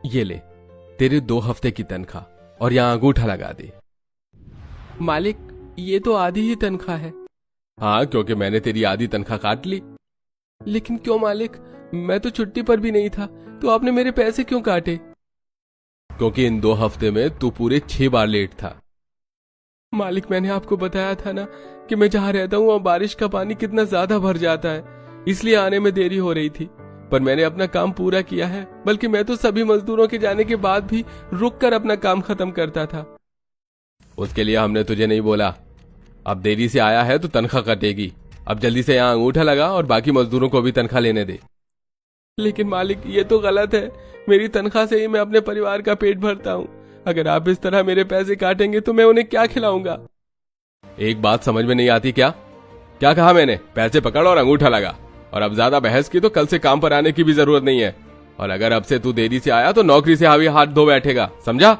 ये ले तेरे 2 हफ्ते की तनख्वाह और यहाँ अंगूठा लगा दे। मालिक, ये तो आधी ही तनख्वाह है। हाँ, क्योंकि मैंने तेरी आधी तनख्वाह काट ली। लेकिन क्यों मालिक, मैं तो छुट्टी पर भी नहीं था, तो आपने मेरे पैसे क्यों काटे? क्योंकि इन 2 हफ्ते में तू पूरे 6 बार लेट था। मालिक, मैंने आपको बताया था ना कि मैं जहां रहता हूं वहां बारिश का पानी कितना ज्यादा भर जाता है, इसलिए आने में देरी हो रही थी। पर मैंने अपना काम पूरा किया है, बल्कि मैं तो सभी मजदूरों के जाने के बाद भी रुककर अपना काम खत्म करता था। उसके लिए हमने तुझे नहीं बोला। अब देरी से आया है तो तनख्वाह कटेगी। अब जल्दी से यहाँ अंगूठा लगा और बाकी मजदूरों को भी तनख्वाह लेने दे। लेकिन मालिक, ये तो गलत है। मेरी तनख्वाह से ही मैं अपने परिवार का पेट भरता हूँ। अगर आप इस तरह मेरे पैसे काटेंगे तो मैं उन्हें क्या खिलाऊंगा? एक बात समझ में नहीं आती क्या? क्या कहा मैंने? पैसे पकड़ और अंगूठा लगा। और अब ज्यादा बहस की तो कल से काम पर आने की भी जरूरत नहीं है। और अगर अब से तू देरी से आया तो नौकरी से हावी हाथ धो बैठेगा, समझा?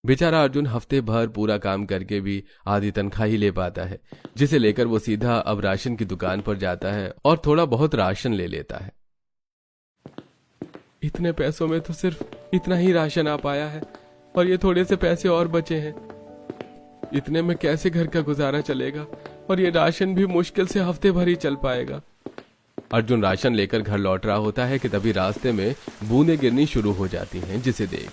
बेचारा अर्जुन हफ्ते भर पूरा काम करके भी आधी तनख्वाह ही ले पाता है, जिसे लेकर वो सीधा अब राशन की दुकान पर जाता है और थोड़ा बहुत राशन ले लेता है। इतने पैसों में तो सिर्फ इतना ही राशन आ पाया है और ये थोड़े से पैसे और बचे हैं। इतने में कैसे घर का गुजारा चलेगा? और ये राशन भी मुश्किल से हफ्ते भर ही चल पाएगा। अर्जुन राशन लेकर घर लौट रहा होता है कि तभी रास्ते में बूंदें गिरनी शुरू हो जाती हैं, जिसे देख,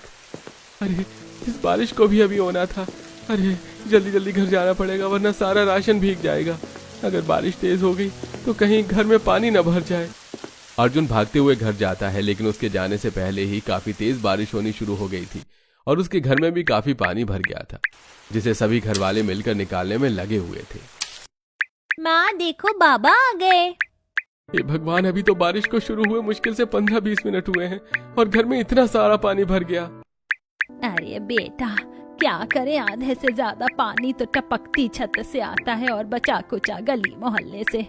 अरे इस बारिश को भी अभी होना था। अरे जल्दी जल्दी घर जाना पड़ेगा वरना सारा राशन भीग जाएगा। अगर बारिश तेज हो गई तो कहीं घर में पानी न भर जाए। अर्जुन भागते हुए घर जाता है, लेकिन उसके जाने से पहले ही काफी तेज बारिश होनी शुरू हो गई थी और उसके घर में भी काफी पानी भर गया था, जिसे सभी घर वाले मिलकर निकालने में लगे हुए थे। माँ देखो, बाबा आ गए। हे भगवान, अभी तो बारिश को शुरू हुए मुश्किल से 15-20 मिनट हुए हैं और घर में इतना सारा पानी भर गया। अरे बेटा, क्या करे, आधे से ज्यादा पानी तो टपकती छत से आता है और बचा कुचा गली मोहल्ले से।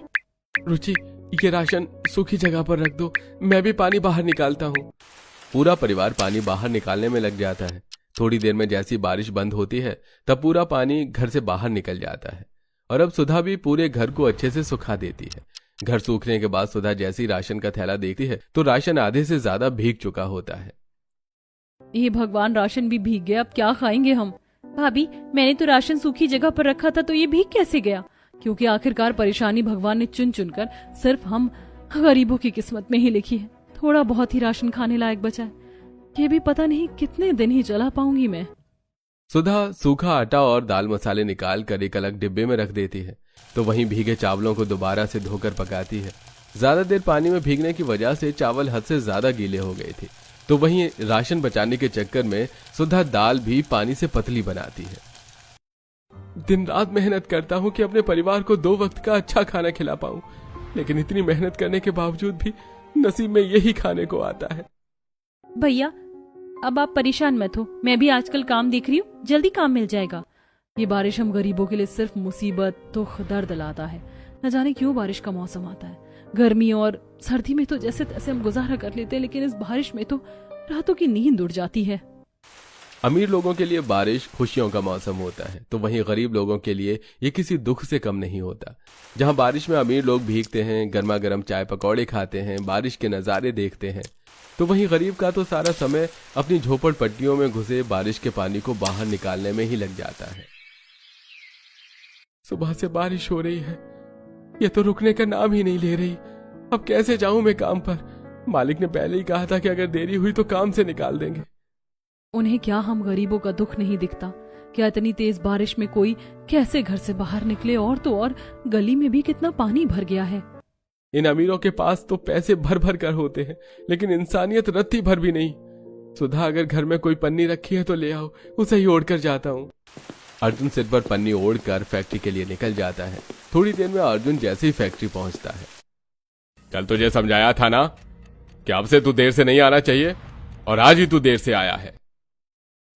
रुचि, ये राशन सूखी जगह पर रख दो, मैं भी पानी बाहर निकालता हूँ। पूरा परिवार पानी बाहर निकालने में लग जाता है। थोड़ी देर में जैसी बारिश बंद होती है तब पूरा पानी घर से बाहर निकल जाता है और अब सुधा भी पूरे घर को अच्छे से सुखा देती है। घर सूखने के बाद सुधा जैसी राशन का थैला देखती है तो राशन आधे से ज्यादा भीग चुका होता है। ये भगवान, राशन भी भीग गया, अब क्या खाएंगे हम? भाभी, मैंने तो राशन सूखी जगह पर रखा था तो ये भीग कैसे गया? क्योंकि आखिरकार परेशानी भगवान ने चुन चुनकर सिर्फ हम गरीबों की किस्मत में ही लिखी है। थोड़ा बहुत ही राशन खाने लायक बचा है, ये भी पता नहीं कितने दिन ही चला पाऊंगी मैं। सुधा सूखा आटा और दाल मसाले निकाल कर एक अलग डिब्बे में रख देती है, तो वहीं भीगे चावलों को दोबारा से धोकर पकाती है। ज्यादा देर पानी में भीगने की वजह से चावल हद से ज्यादा गीले हो गए थे, तो वहीं राशन बचाने के चक्कर में सुधा दाल भी पानी से पतली बनाती है। दिन रात मेहनत करता हूँ कि अपने परिवार को 2 वक्त का अच्छा खाना खिला पाऊं, लेकिन इतनी मेहनत करने के बावजूद भी नसीब में यही खाने को आता है। भैया, अब आप परेशान मत हो, मैं भी आजकल काम देख रही हूँ, जल्दी काम मिल जाएगा। ये बारिश हम गरीबों के लिए सिर्फ मुसीबत तो दर्द लाता है। न जाने क्यों बारिश का मौसम आता है। गर्मी और सर्दी में तो जैसे तैसे हम गुजारा कर लेते हैं, लेकिन इस बारिश में तो रातों की नींद उड़ जाती है। अमीर लोगों के लिए बारिश खुशियों का मौसम होता है, तो वहीं गरीब लोगों के लिए ये किसी दुख से कम नहीं होता। जहां बारिश में अमीर लोग भीगते हैं, गर्मा गर्म चाय पकौड़े खाते हैं, बारिश के नज़ारे देखते हैं, तो वहीं गरीब का तो सारा समय अपनी झोपड़पट्टियों में घुसे बारिश के पानी को बाहर निकालने में ही लग जाता है। सुबह से बारिश हो रही है, ये तो रुकने का नाम ही नहीं ले रही। अब कैसे जाऊं मैं काम पर? मालिक ने पहले ही कहा था कि अगर देरी हुई तो काम से निकाल देंगे। उन्हें क्या हम गरीबों का दुख नहीं दिखता? क्या इतनी तेज बारिश में कोई कैसे घर से बाहर निकले? और तो और गली में भी कितना पानी भर गया है। इन अमीरों के पास तो पैसे भर भर कर होते हैं, लेकिन इंसानियत रत्ती भर भी नहीं। सुधा, अगर घर में कोई पन्नी रखी है तो ले आओ, उसे ही ओढ़ कर जाता हूँ। अर्जुन सिर पर पन्नी ओढ़कर फैक्ट्री के लिए निकल जाता है। थोड़ी देर में अर्जुन जैसे ही फैक्ट्री पहुंचता है, कल तुझे समझाया था ना कि अब से तू देर से नहीं आना चाहिए, और आज ही तू देर से आया है।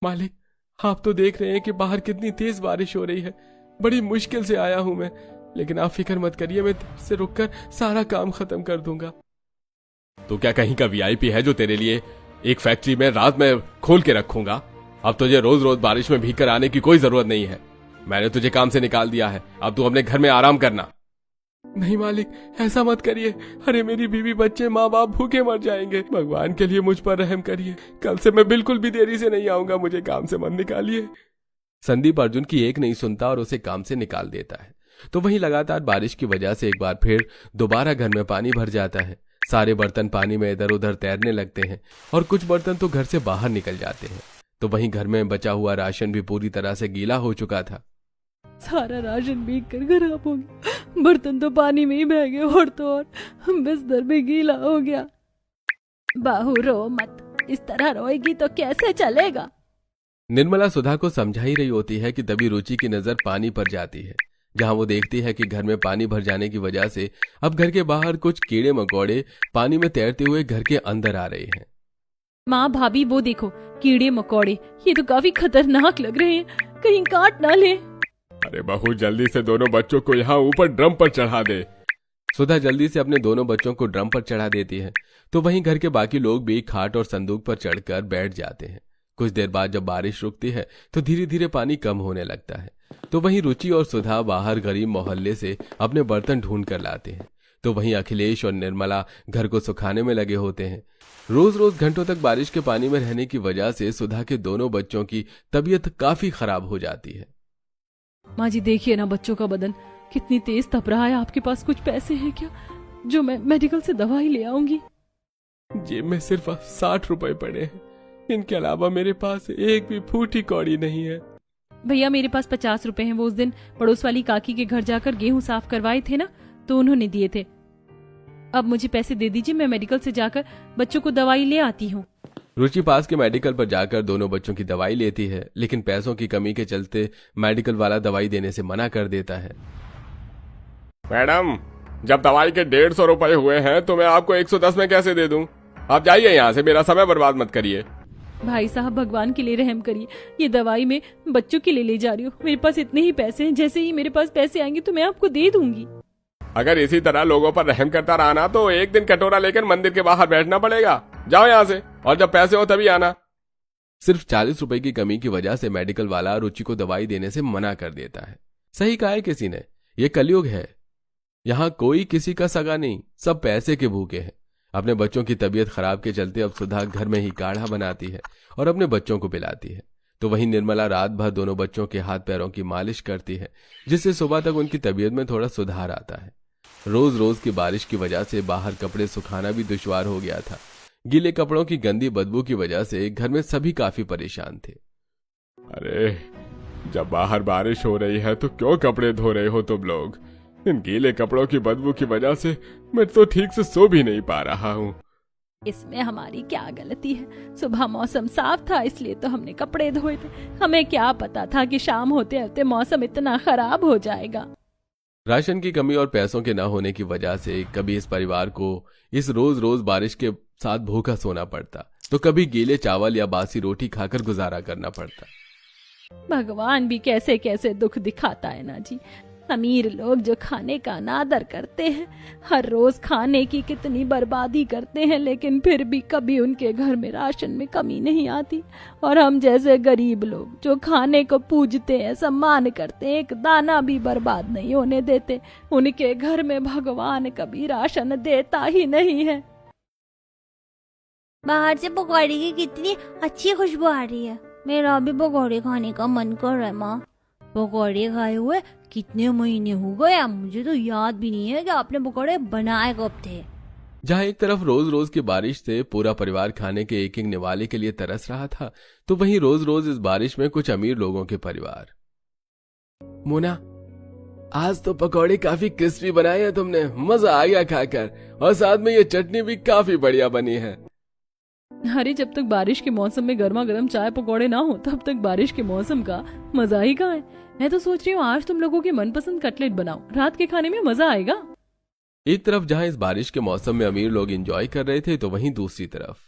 मालिक, आप तो देख रहे हैं कि बाहर कितनी तेज बारिश हो रही है। बड़ी मुश्किल से आया हूं मैं, लेकिन आप फिक्र मत करिए, मैं देर से रुककर सारा काम खत्म कर दूंगा। तो क्या कहीं का वीआईपी है जो तेरे लिए एक फैक्ट्री में रात में खोल के रखूंगा? अब तुझे रोज रोज बारिश में भीग कर आने की कोई जरूरत नहीं है। मैंने तुझे काम से निकाल दिया है, अब तू अपने घर में आराम करना। नहीं मालिक, ऐसा मत करिए। अरे मेरी बीवी बच्चे माँ बाप भूखे मर जाएंगे। भगवान के लिए मुझ पर रहम करिए। कल से मैं बिल्कुल भी देरी से नहीं आऊंगा। मुझे काम से मत निकालिए। संदीप अर्जुन की एक नहीं सुनता और उसे काम से निकाल देता है। तो वहीं लगातार बारिश की वजह से एक बार फिर दोबारा घर में पानी भर जाता है। सारे बर्तन पानी में इधर उधर तैरने लगते हैं और कुछ बर्तन तो घर से बाहर निकल जाते हैं। तो वहीं घर में बचा हुआ राशन भी पूरी तरह से गीला हो चुका था। सारा राशन भीग कर खराब हो गया, बर्तन तो पानी में ही बह गए और तो और बिस्तर भी गीला हो गया। बहू रो मत, इस तरह रोएगी तो कैसे चलेगा। निर्मला सुधा को समझा ही रही होती है कि तभी रुचि की नजर पानी पर जाती है, जहां वो देखती है कि घर में पानी भर जाने की वजह से अब घर के बाहर कुछ कीड़े मकोड़े पानी में तैरते हुए घर के अंदर आ रहे हैं। माँ भाभी वो देखो, कीड़े मकोड़े, ये तो काफी खतरनाक लग रहे हैं, कहीं काट ना ले। अरे बहू, जल्दी से दोनों बच्चों को यहाँ ऊपर ड्रम पर चढ़ा दे। सुधा जल्दी से अपने दोनों बच्चों को ड्रम पर चढ़ा देती है। तो वहीं घर के बाकी लोग भी खाट और संदूक पर चढ़कर बैठ जाते हैं। कुछ देर बाद जब बारिश रुकती है तो धीरे धीरे पानी कम होने लगता है। तो वहीं रुचि और सुधा बाहर गरीब मोहल्ले से अपने बर्तन ढूंढ कर लाते हैं। तो वहीं अखिलेश और निर्मला घर को सुखाने में लगे होते हैं। रोज रोज घंटों तक बारिश के पानी में रहने की वजह से सुधा के दोनों बच्चों की तबीयत काफी खराब हो जाती है। माँ जी देखिए ना, बच्चों का बदन कितनी तेज तप रहा है। आपके पास कुछ पैसे हैं क्या, जो मैं मेडिकल से दवाई ले आऊंगी? जेब में सिर्फ 60 रुपए पड़े हैं। इनके अलावा मेरे पास एक भी फूटी कौड़ी नहीं है। भैया मेरे पास 50 रुपए हैं। वो उस दिन पड़ोस वाली काकी के घर जाकर गेहूं साफ करवाए थे ना, तो उन्होंने दिए थे। अब मुझे पैसे दे दीजिए, मैं मेडिकल से जाकर बच्चों को दवाई ले आती हूँ। रुचि पास के मेडिकल पर जाकर दोनों बच्चों की दवाई लेती है, लेकिन पैसों की कमी के चलते मेडिकल वाला दवाई देने से मना कर देता है। मैडम, जब दवाई के 150 रुपए हुए हैं तो मैं आपको 110 में कैसे दे दूं? आप जाइए यहाँ से, मेरा समय बर्बाद मत करिए। भाई साहब भगवान के लिए रहम करिए, ये दवाई मैं बच्चों के लिए ले जा रही हूँ। मेरे पास इतने ही पैसे हैं, जैसे ही मेरे पास पैसे आएंगे तो मैं आपको दे दूंगी। अगर इसी तरह लोगों पर रहम करता रहा ना तो एक दिन कटोरा लेकर मंदिर के बाहर बैठना पड़ेगा। जाओ यहाँ से, और जब पैसे हो तभी आना। सिर्फ 40 रुपए की कमी की वजह से मेडिकल वाला रुचि को दवाई देने से मना कर देता है। सही कहा है किसी ने, ये कलयुग है। यहाँ कोई किसी का सगा नहीं, सब पैसे के भूखे हैं। अपने बच्चों की तबीयत खराब के चलते अब सुधा घर में ही काढ़ा बनाती है और अपने बच्चों को पिलाती है। तो वहीं निर्मला रात भर दोनों बच्चों के हाथ पैरों की मालिश करती है, जिससे सुबह तक उनकी तबीयत में थोड़ा सुधार आता है। रोज रोज की बारिश की वजह से बाहर कपड़े सुखाना भी दुश्वार हो गया था। गीले कपड़ों की गंदी बदबू की वजह से घर में सभी काफी परेशान थे। अरे, जब बाहर बारिश हो रही है तो क्यों कपड़े धो रहे हो तुम लोग? इन गीले कपड़ों की बदबू की वजह से मैं तो ठीक से सो भी नहीं पा रहा हूँ। इसमें हमारी क्या गलती है? सुबह मौसम साफ था इसलिए तो हमने कपड़े धोए थे। हमें क्या पता था कि शाम होते होते मौसम इतना खराब हो जाएगा। राशन की कमी और पैसों के न होने की वजह से कभी इस परिवार को इस रोज रोज बारिश के साथ भूखा सोना पड़ता, तो कभी गीले चावल या बासी रोटी खाकर गुजारा करना पड़ता। भगवान भी कैसे कैसे दुख दिखाता है ना जी। अमीर लोग जो खाने का अनादर करते हैं, हर रोज खाने की कितनी बर्बादी करते हैं, लेकिन फिर भी कभी उनके घर में राशन में कमी नहीं आती। और हम जैसे गरीब लोग जो खाने को पूजते हैं, सम्मान करते हैं, एक दाना भी बर्बाद नहीं होने देते, उनके घर में भगवान कभी राशन देता ही नहीं है। बाहर से पकौड़े की कितनी अच्छी खुशबू आ रही है। मेरा भी पकौड़े खाने का मन कर रहा है माँ। पकौड़े खाए हुए कितने महीने हो गए, मुझे तो याद भी नहीं है कि आपने पकौड़े बनाए कब थे। जहाँ एक तरफ रोज रोज की बारिश से पूरा परिवार खाने के एक एक निवाले के लिए तरस रहा था, तो वहीं रोज रोज इस बारिश में कुछ अमीर लोगों के परिवार। मोना, आज तो पकौड़े काफी क्रिस्पी बनाए हैं तुमने, मजा आ गया खाकर, और साथ में ये चटनी भी काफी बढ़िया बनी है। अरे जब तक बारिश के मौसम में गर्मा गर्म चाय पकौड़े ना हो तब तक बारिश के मौसम का मजा ही कहाँ है। मैं तो सोच रही हूँ आज तुम लोगों के मनपसंद कटलेट बनाओ, रात के खाने में मजा आएगा। एक तरफ जहाँ इस बारिश के मौसम में अमीर लोग एंजॉय कर रहे थे, तो वहीं दूसरी तरफ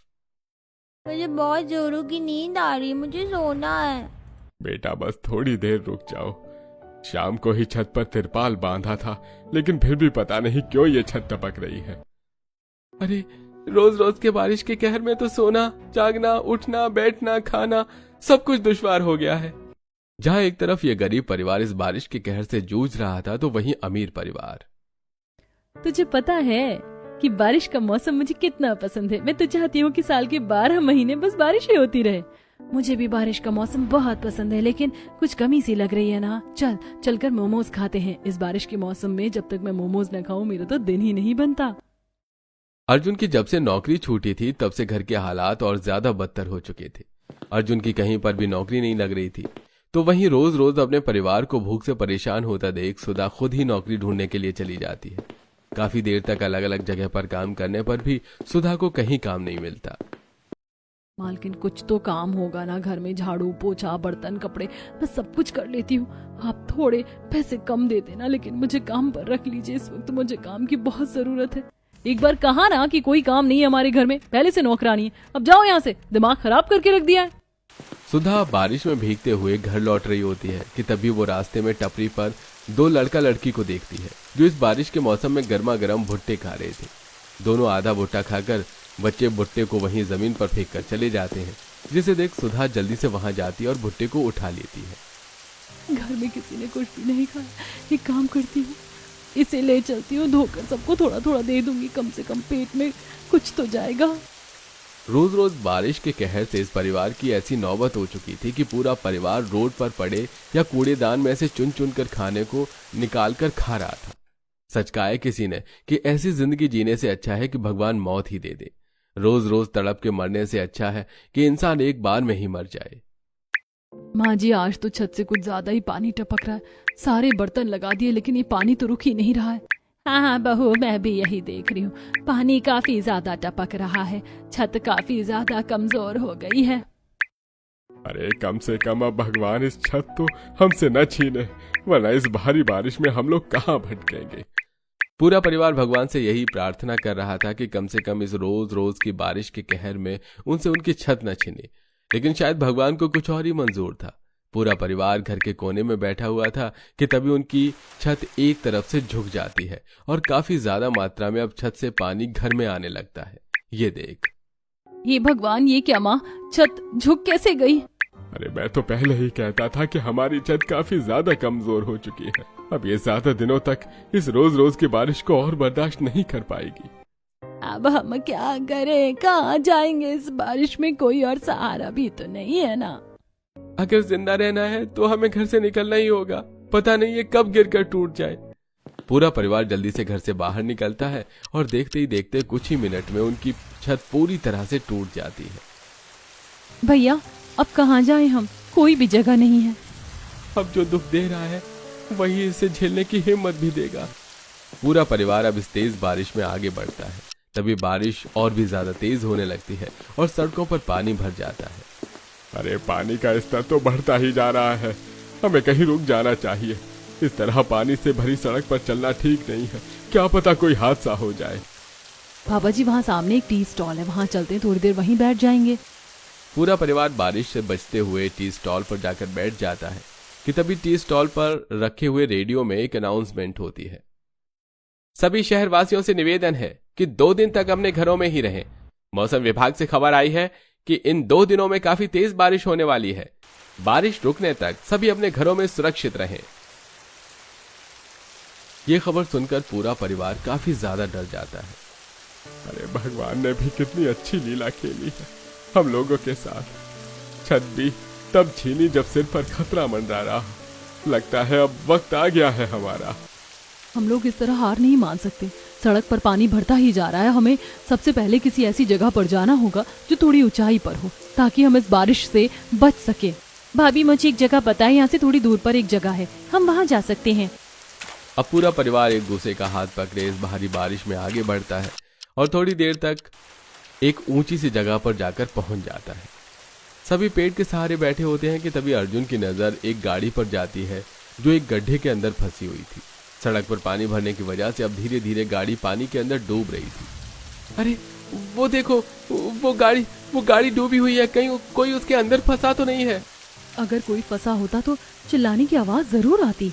मुझे बहुत जोरों की नींद आ रही है, मुझे सोना है। बेटा बस थोड़ी देर रुक जाओ। शाम को ही छत पर तिरपाल बांधा था, लेकिन फिर भी पता नहीं क्यों ये छत टपक रही है। अरे रोज रोज के बारिश के कहर में तो सोना, जागना, उठना, बैठना, खाना सब कुछ दुश्वार हो गया है। जहाँ एक तरफ ये गरीब परिवार इस बारिश के कहर से जूझ रहा था, तो वहीं अमीर परिवार। तुझे पता है कि बारिश का मौसम मुझे कितना पसंद है। मैं तो चाहती हूँ कि साल के 12 महीने बस बारिश ही होती रहे। मुझे भी बारिश का मौसम बहुत पसंद है, लेकिन कुछ कमी सी लग रही है ना। चलकर मोमोज खाते हैं इस बारिश के मौसम में। जब तक मैं मोमोज न खाऊं मेरा तो दिन ही नहीं बनता। अर्जुन की जब से नौकरी छूटी थी तब से घर के हालात और ज्यादा बदतर हो चुके थे। अर्जुन की कहीं पर भी नौकरी नहीं लग रही थी, तो वहीं रोज रोज अपने परिवार को भूख से परेशान होता देख सुधा खुद ही नौकरी ढूंढने के लिए चली जाती है। काफी देर तक अलग अलग जगह पर काम करने पर भी सुधा को कहीं काम नहीं मिलता। मालकिन, कुछ तो काम होगा ना घर में। झाड़ू पोछा बर्तन कपड़े मैं सब कुछ कर लेती हूँ। आप थोड़े पैसे कम दे देना, लेकिन मुझे काम पर रख लीजिए। इस वक्त मुझे काम की बहुत जरूरत है। एक बार कहा ना कि कोई काम नहीं है हमारे घर में, पहले से नौकरानी है। अब जाओ यहाँ से, दिमाग खराब करके रख दिया है। सुधा बारिश में भीगते हुए घर लौट रही होती है कि तभी वो रास्ते में टपरी पर दो लड़का लड़की को देखती है जो इस बारिश के मौसम में गर्मा गर्म भुट्टे खा रहे थे। दोनों आधा भुट्टा खाकर बच्चे भुट्टे को वहीं जमीन पर फेंक कर चले जाते हैं, जिसे देख सुधा जल्दी से वहां जाती है और भुट्टे को उठा लेती है। घर में किसी ने कुछ भी नहीं खाया। एक काम करती हूँ, इसे ले चलती हूँ, धोकर सबको थोड़ा थोड़ा दे दूंगी। कम से कम पेट में कुछ तो जाएगा। रोज रोज बारिश के कहर से इस परिवार की ऐसी नौबत हो चुकी थी कि पूरा परिवार रोड पर पड़े या कूड़ेदान में से चुन चुन कर खाने को निकाल कर खा रहा था। सच कहा है किसी ने कि ऐसी जिंदगी जीने से अच्छा है कि भगवान मौत ही दे दे। रोज रोज तड़प के मरने से अच्छा है कि इंसान एक बार में ही मर जाए। माँ जी, आज तो छत से कुछ ज्यादा ही पानी टपक रहा है। सारे बर्तन लगा दिए लेकिन ये पानी तो रुक ही नहीं रहा है। हाँ बहू, मैं भी यही देख रही हूँ। पानी काफी ज्यादा टपक रहा है, छत काफी ज्यादा कमजोर हो गई है। अरे कम से कम अब भगवान इस छत तो हमसे न छीने, वरना इस भारी बारिश में हम लोग कहाँ भटकेंगे। पूरा परिवार भगवान से यही प्रार्थना कर रहा था कि कम से कम इस रोज रोज की बारिश के कहर में उनसे उनकी छत न छीने, लेकिन शायद भगवान को कुछ और ही मंजूर था। पूरा परिवार घर के कोने में बैठा हुआ था कि तभी उनकी छत एक तरफ से झुक जाती है और काफी ज्यादा मात्रा में अब छत से पानी घर में आने लगता है। ये देख। ये भगवान, ये क्या माँ, छत झुक कैसे गई? अरे मैं तो पहले ही कहता था कि हमारी छत काफी ज्यादा कमजोर हो चुकी है। अब ये ज्यादा दिनों तक इस रोज रोज की बारिश को और बर्दाश्त नहीं कर पाएगी। अब हम क्या करें, कहाँ जाएंगे इस बारिश में? कोई और सहारा भी तो नहीं है ना। अगर जिंदा रहना है तो हमें घर से निकलना ही होगा। पता नहीं ये कब गिरकर टूट जाए। पूरा परिवार जल्दी से घर से बाहर निकलता है और देखते ही देखते कुछ ही मिनट में उनकी छत पूरी तरह से टूट जाती है। भैया, अब कहाँ जाएं हम? कोई भी जगह नहीं है। अब जो दुख दे रहा है वही इसे झेलने की हिम्मत भी देगा। पूरा परिवार अब इस तेज बारिश में आगे बढ़ता है। तभी बारिश और भी ज्यादा तेज होने लगती है और सड़कों पर पानी भर जाता है। अरे पानी का स्तर तो बढ़ता ही जा रहा है, हमें कहीं रुक जाना चाहिए। इस तरह पानी से भरी सड़क पर चलना ठीक नहीं है, क्या पता कोई हादसा हो जाए। बाबा जी, वहाँ सामने एक टी स्टॉल है, वहाँ चलते हैं, थोड़ी देर वहीं बैठ जाएंगे। पूरा परिवार बारिश से बचते हुए टी स्टॉल पर जाकर बैठ जाता है कि तभी टी स्टॉल पर रखे हुए रेडियो में एक अनाउंसमेंट होती है। सभी शहरवासियों से निवेदन है कि 2 दिन तक अपने घरों में ही रहें। मौसम विभाग से खबर आई है कि इन 2 दिनों में काफी तेज बारिश होने वाली है। बारिश रुकने तक सभी अपने घरों में सुरक्षित रहें। यह खबर सुनकर पूरा परिवार काफी ज्यादा डर जाता है। अरे भगवान ने भी कितनी अच्छी लीला खेली है हम लोगों के साथ। छत भी तब छीनी जब सिर पर खतरा मंडरा रहा। लगता है अब वक्त आ गया है हमारा। हम लोग इस तरह हार नहीं मान सकते। सड़क पर पानी भरता ही जा रहा है। हमें सबसे पहले किसी ऐसी जगह पर जाना होगा जो थोड़ी ऊंचाई पर हो, ताकि हम इस बारिश से बच सके। भाभी, मुझे एक जगह पता है, यहाँ से थोड़ी दूर पर एक जगह है, हम वहाँ जा सकते हैं। अब पूरा परिवार एक दूसरे का हाथ पकड़े इस भारी बारिश में आगे बढ़ता है और थोड़ी देर तक एक ऊंची सी जगह पर जाकर पहुंच जाता है। सभी पेड़ के सहारे बैठे होते हैं कि तभी अर्जुन की नजर एक गाड़ी पर जाती है जो एक गड्ढे के अंदर फंसी हुई थी। सड़क पर पानी भरने की वजह से अब धीरे धीरे गाड़ी पानी के अंदर डूब रही थी। अरे वो देखो, वो गाड़ी डूबी हुई है। कहीं कोई उसके अंदर फंसा तो नहीं है? अगर कोई फंसा होता तो चिल्लाने की आवाज जरूर आती।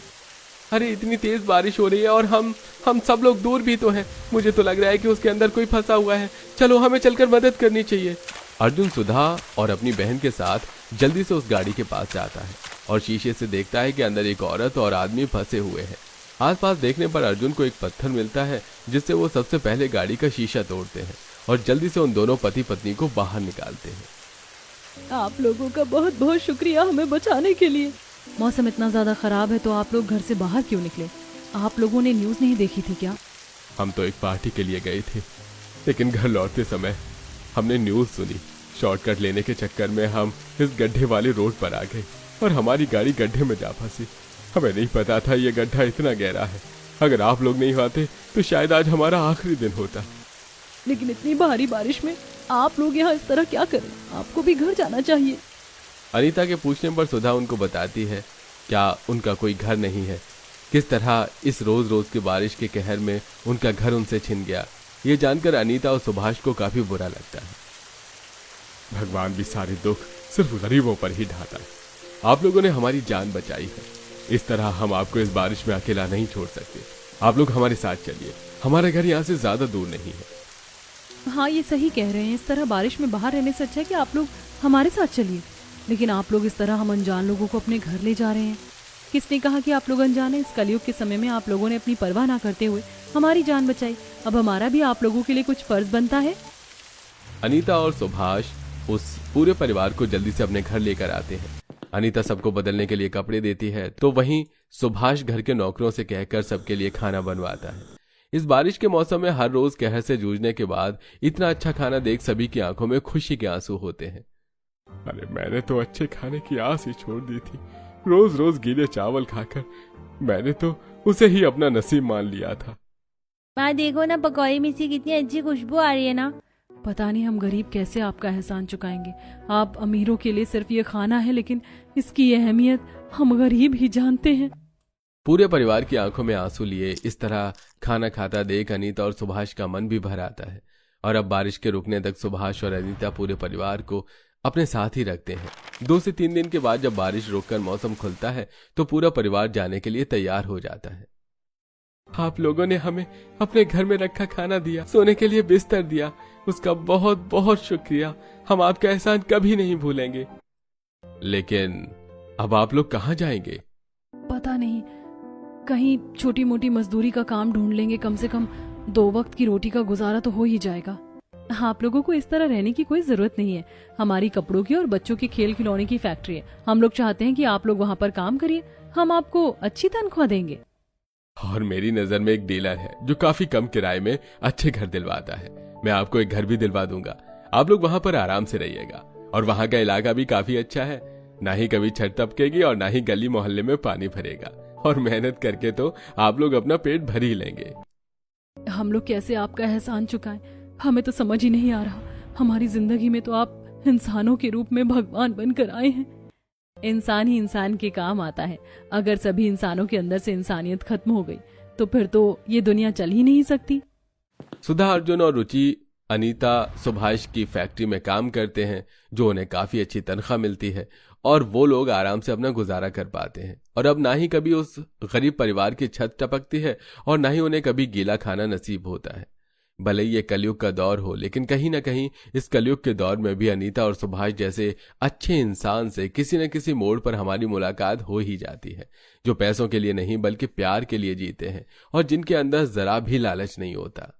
अरे इतनी तेज बारिश हो रही है और हम सब लोग दूर भी तो हैं। मुझे तो लग रहा है कि उसके अंदर कोई फंसा हुआ है। चलो, हमें चलकर मदद करनी चाहिए। अर्जुन सुधा और अपनी बहन के साथ जल्दी से उस गाड़ी के पास जाता है और शीशे से देखता है कि अंदर एक औरत और आदमी फंसे हुए हैं। आसपास देखने पर अर्जुन को एक पत्थर मिलता है जिससे वो सबसे पहले गाड़ी का शीशा तोड़ते हैं और जल्दी से उन दोनों पति पत्नी को बाहर निकालते हैं। आप लोगों का बहुत बहुत शुक्रिया हमें बचाने के लिए। मौसम इतना ज्यादा खराब है तो आप लोग घर से बाहर क्यों निकले? आप लोगों ने न्यूज़ नहीं देखी थी क्या? हम तो एक पार्टी के लिए गए थे, लेकिन घर लौटते समय हमने न्यूज़ सुनी। शॉर्टकट लेने के चक्कर में हम इस गड्ढे वाले रोड पर आ गए और हमारी गाड़ी गड्ढे में जा फंसी। हमें नहीं पता था ये गड्ढा इतना गहरा है। अगर आप लोग नहीं आते तो शायद आज हमारा आखिरी दिन होता। लेकिन इतनी भारी बारिश में आप लोग यहाँ इस तरह क्या करें? आपको भी घर जाना चाहिए। अनीता के पूछने पर सुधा उनको बताती है क्या उनका कोई घर नहीं है, किस तरह इस रोज रोज की बारिश के कहर में उनका घर उनसे छिन गया। ये जानकर अनीता और सुभाष को काफी बुरा लगता है। भगवान भी सारे दुख सिर्फ गरीबों पर ही ढाता है। आप लोगों ने हमारी जान बचाई है, इस तरह हम आपको इस बारिश में अकेला नहीं छोड़ सकते। आप लोग हमारे साथ चलिए, हमारा घर यहाँ से ज्यादा दूर नहीं है। हाँ, ये सही कह रहे हैं। इस तरह बारिश में बाहर रहने से अच्छा है कि आप लोग हमारे साथ चलिए। लेकिन आप लोग इस तरह हम अनजान लोगों को अपने घर ले जा रहे हैं। किसने कहा कि आप लोग अनजान हैं? इस कलयुग के समय में आप लोगों ने अपनी परवाह ना करते हुए हमारी जान बचाई। अब हमारा भी आप लोगों के लिए कुछ फर्ज बनता है। अनीता और सुभाष उस पूरे परिवार को जल्दी से अपने घर लेकर आते हैं। अनीता सबको बदलने के लिए कपड़े देती है तो वहीं सुभाष घर के नौकरों से कहकर सबके लिए खाना बनवाता है। इस बारिश के मौसम में हर रोज कहर से जूझने के बाद इतना अच्छा खाना देख सभी की आंखों में खुशी के आंसू होते हैं। अरे मैंने तो अच्छे खाने की आस ही छोड़ दी थी। रोज रोज गीले चावल खाकर मैंने तो उसे ही अपना नसीब मान लिया था। माँ देखो ना, पकौड़े में से कितनी अच्छी खुशबू आ रही है ना। पता नहीं हम गरीब कैसे आपका एहसान चुकाएंगे। आप अमीरों के लिए सिर्फ ये खाना है, लेकिन इसकी अहमियत हम गरीब ही जानते हैं। पूरे परिवार की आंखों में आंसू लिए इस तरह खाना खाता देख अनीता और सुभाष का मन भी भर आता है। और अब बारिश के रुकने तक सुभाष और अनीता पूरे परिवार को अपने साथ ही रखते हैं। 2 से 3 दिन के बाद जब बारिश रुककर मौसम खुलता है तो पूरा परिवार जाने के लिए तैयार हो जाता है। आप लोगों ने हमें अपने घर में रखा खाना दिया, सोने के लिए बिस्तर दिया, उसका बहुत बहुत शुक्रिया। हम आपका एहसान कभी नहीं भूलेंगे। लेकिन अब आप लोग कहाँ जाएंगे? पता नहीं, कहीं छोटी मोटी मजदूरी का काम ढूंढ लेंगे। कम से कम 2 वक्त की रोटी का गुजारा तो हो ही जाएगा। आप लोगों को इस तरह रहने की कोई जरूरत नहीं है। हमारी कपड़ों की और बच्चों के खेल खिलौने की फैक्ट्री है। हम लोग चाहते हैं कि आप लोग वहाँ पर काम करिए। हम आपको अच्छी तनख्वाह देंगे। और मेरी नजर में एक डीलर है जो काफी कम किराए में अच्छे घर दिलवाता है। मैं आपको एक घर भी दिलवा दूंगा। आप लोग वहाँ पर आराम से रहिएगा। और वहाँ का इलाका भी काफी अच्छा है। ना ही कभी छत टपकेगी और ना ही गली मोहल्ले में पानी भरेगा। और मेहनत करके तो आप लोग अपना पेट भर ही लेंगे। हम लोग कैसे आपका एहसान चुकाएं? हमें तो समझ ही नहीं आ रहा। हमारी जिंदगी में तो आप इंसानों के रूप में भगवान बनकर आए हैं। इंसान ही इंसान के काम आता है। अगर सभी इंसानों के अंदर से इंसानियत खत्म हो गई तो फिर तो ये दुनिया चल ही नहीं सकती। सुधा, अर्जुन और रुचि अनीता सुभाष की फैक्ट्री में काम करते हैं, जो उन्हें काफी अच्छी तनख्वाह मिलती है और वो लोग आराम से अपना गुजारा कर पाते हैं। और अब ना ही कभी उस गरीब परिवार की छत टपकती है और ना ही उन्हें कभी गीला खाना नसीब होता है। भले ये कलयुग का दौर हो, लेकिन कहीं ना कहीं इस कलयुग के दौर में भी अनीता और सुभाष जैसे अच्छे इंसान से किसी न किसी मोड़ पर हमारी मुलाकात हो ही जाती है, जो पैसों के लिए नहीं बल्कि प्यार के लिए जीते हैं और जिनके अंदर जरा भी लालच नहीं होता।